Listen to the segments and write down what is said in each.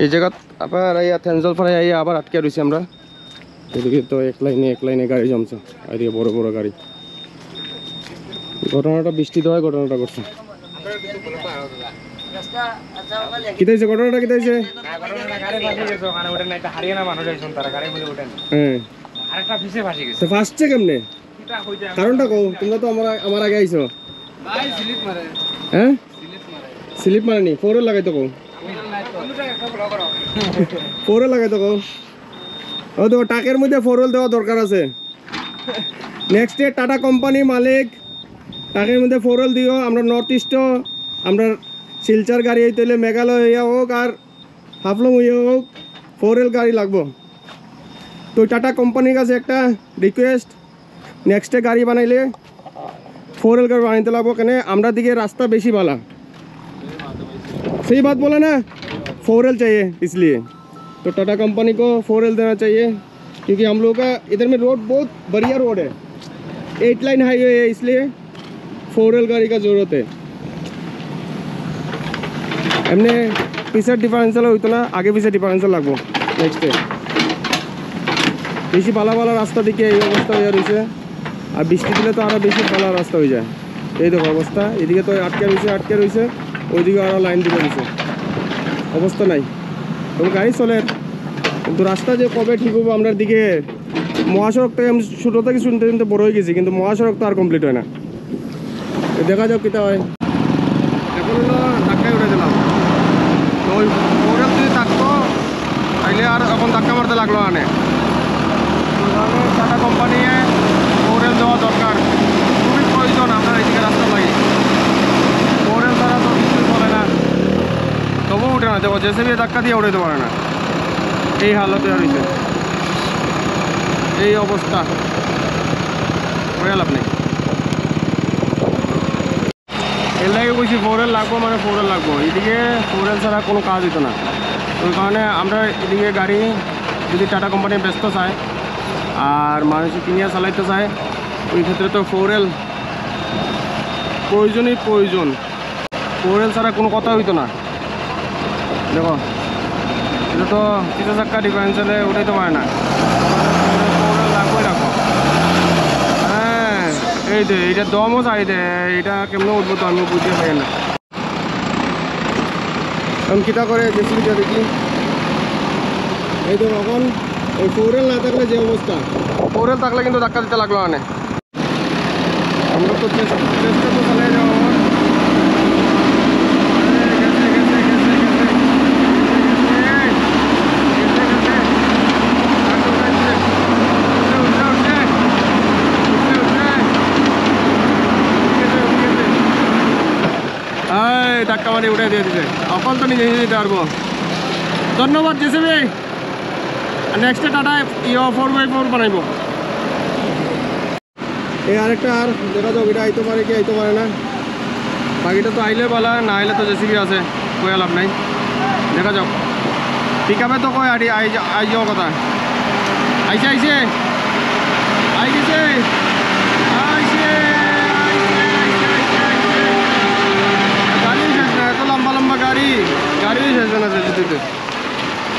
এই জায়গা আবার থেঞ্জল ফাড়ে আবার আটকে রয়েছি আমরা। এদিকে তো এক লাইনে গাড়ি জমছে, এদিকে বড় বড় গাড়ি। ঘটনাটা বৃষ্টিতে হয়, ঘটনাটা করছে। কি হয়েছে ঘটনাটা? কি হয়েছে? ফাঁসছে কেমনে? কারণটা কও। তোমরা তো আমার আগে আইছো। হ্যাঁ স্লিপ মারেনি, ফোরে লাগাইতো কও। ফোরে লাগাইতো কও। ও তো টাকের মধ্যে ফোরওয়েল দেওয়া দরকার আছে। নেক্সট ডে টাটা কোম্পানি মালিক টাকের মধ্যে ফোরওয়েল দিও। আমরা নর্থ ইস্টও, আমরা শিলচর গাড়ি হইতে হলে মেঘালয় হইয়া হোক আর হাফলং হইয়া হোক ফোরওয়েল গাড়ি লাগবো। তো টাটা কোম্পানির কাছে একটা রিকোয়েস্ট, নেক্সট ডে গাড়ি বানাইলে ফোরওয়েল गाड़ी बनाते लगो। कहने हमरा दिखे रास्ता बेसी वाला, सही बात बोला ना, फोरवेल चाहिए इसलिए। तो टाटा कंपनी को फोरवेल देना चाहिए, क्योंकि हम लोग का इधर में रोड बहुत बढ़िया रोड है, 8 लाइन हाईवे है, इसलिए फोरवेल गाड़ी का ज़रूरत है। हमने पीछे डिफरेंशियल होता ना, आगे पीछे डिफरेंशियल लगो। नेक्स्ट डे बेसी बाला बाला रास्ता दिखे এই অবস্থা হয়ে রয়েছে। আর বৃষ্টি দিলে তো আরো বেশি ভালো রাস্তা হয়ে যায়। এই দেখো অবস্থা, এদিকে তো আটকে রয়েছে, ওইদিকে আরো লাইন দিকে রয়েছে, অবস্থা নাই। তবে গাড়ি চলে, কিন্তু রাস্তা যে কবে ঠিক হবো আমরা দিকে। মহাসড়ক থেকে আমি ছোটো থেকে শুনতে বড় হয়ে গেছি, কিন্তু মহাসড়ক তো আর কমপ্লিট হয় না। দেখা যাক কিতা হয়। এখন হলো ধাক্কায় উঠে দিলাম, তো ওই ফোরওয়েল যদি থাকতো তাইলে আর এখন ধাক্কা মারতে লাগলো না। টাটা কোম্পানি ফোরওয়েল দেওয়া দরকার, খুবই প্রয়োজন। আমরা এইদিকে রাস্তা লাগি, ফোরওয়েল দ্বারা তো কিছু চলে না, তবুও উঠে না। দেখো জেসিবি ধাক্কা দিয়ে উঠাইতে পারে না, এই হালতে হয়েছে, এই অবস্থা হয়ে লাভ নেই। এর লাগে বলছি ফোরওয়েল লাগবো মানে ফোরওয়েল লাগবো। এদিকে ফোরওয়েল ছাড়া কোনো কাজ হতো না। ওই কারণে আমরা এদিকে গাড়ি যদি টাটা কোম্পানি ব্যস্ত চায় আর মানুষ কিনিয়া চালাইতে চায়, ওই ক্ষেত্রে তো ফোরওয়েল প্রয়োজন। ফোরওয়েল ছাড়া কোনো কথা হইতো না। দেখো এটা তো 3 চাক্কা ডিফারেন্সিয়ালে উঠাইতে পারে না, ফোরওয়েল লাগবে রাখো। হ্যাঁ এই তো এইটা দমও চাই দে, এটা কেমন উঠবো তো আমি বুঝতে পারি না। এখন কিতা করে জেসিবিটা দেখি। এই তো এখন ওই ফোরওয়েল না থাকলে যে অবস্থা, ফোরওয়েল থাকলে কিন্তু ধাক্কা দিতে লাগলো না। আমরা তো চেষ্টা তো চালিয়ে যাবো। ধাক্কা মারি উঠে দিয়ে দিছে, অকল তো নিজে দিতে পারবো। ধন্যবাদ জেসিবি। Next tata 4x4 বানাইব। এই আরেকটা আর দেখা যাক এটা আইতে পারে কি আইতে পারে না। বাকিটা তো আইলে বলা, না আইলে তো জেসিবি আছে, কয়ে লাভ নাই। দেখা যাক পিক আপে তো কয় আই যাওয়ার কথা। আই গেছে গাড়ি শেষ না, এত লম্বা গাড়ি শেষ না যেতে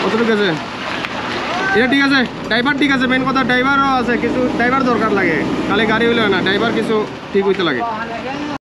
কতটুকু আছে। এটা ঠিক আছে, ড্রাইভার ঠিক আছে, মেন কথা ড্রাইভারও আছে, কিছু ড্রাইভার দরকার লাগে, খালি গাড়ি হইলে হয় না, ড্রাইভার কিছু ঠিক হইতে লাগে।